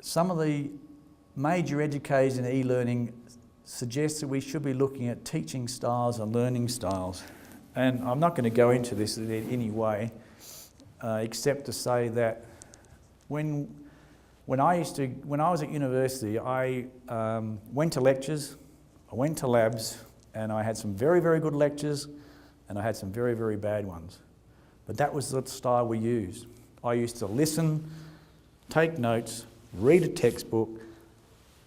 some of the major educators in e-learning suggest that we should be looking at teaching styles and learning styles. And I'm not going to go into this in any way, except to say that when I was at university, I went to lectures, I went to labs, and I had some very, very good lectures, and I had some very, very bad ones. But that was the style we used. I used to listen, take notes, read a textbook.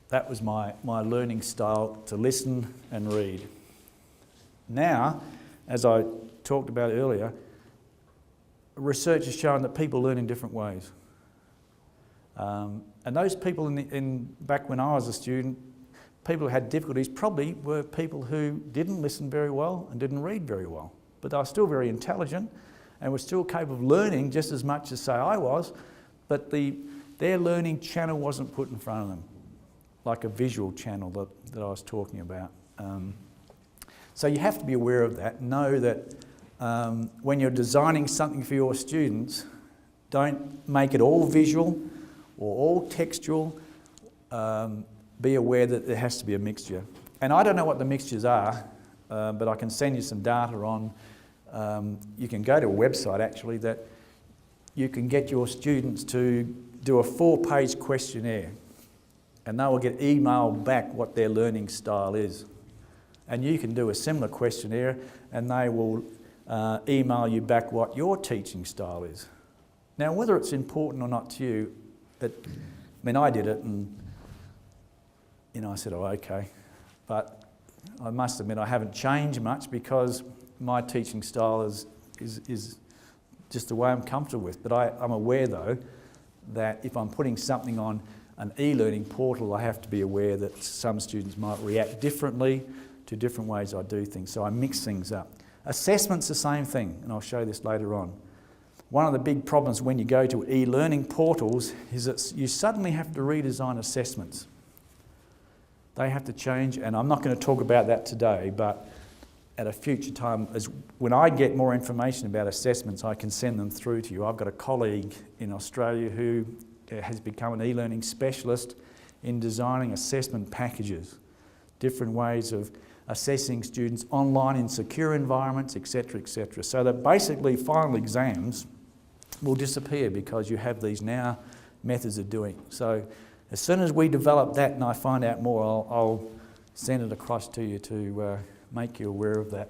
That was my learning style, to listen and read. Now, as I talked about earlier, research has shown that people learn in different ways. And those people back when I was a student, people who had difficulties probably were people who didn't listen very well and didn't read very well. But they were still very intelligent and were still capable of learning just as much as, say, I was, but their learning channel wasn't put in front of them, like a visual channel that I was talking about. So you have to be aware of that. Know that when you're designing something for your students, don't make it all visual or all textual. Be aware that there has to be a mixture. And I don't know what the mixtures are, but I can send you some data on. You can go to a website actually that you can get your students to do a 4-page questionnaire, and they will get emailed back what their learning style is. And you can do a similar questionnaire and they will email you back what your teaching style is. Now, whether it's important or not to you, I did it and I said, oh, okay. But I must admit I haven't changed much because my teaching style is just the way I'm comfortable with. But I'm aware though that if I'm putting something on an e-learning portal, I have to be aware that some students might react differently to different ways I do things. So I mix things up. Assessment's the same thing, and I'll show this later on. One of the big problems when you go to e-learning portals is that you suddenly have to redesign assessments. They have to change, and I'm not going to talk about that today, but at a future time, when I get more information about assessments, I can send them through to you. I've got a colleague in Australia who has become an e-learning specialist in designing assessment packages, different ways of assessing students online in secure environments, etc., etc. So that basically final exams will disappear because you have these now methods of doing it. So as soon as we develop that and I find out more, I'll send it across to you to make you aware of that.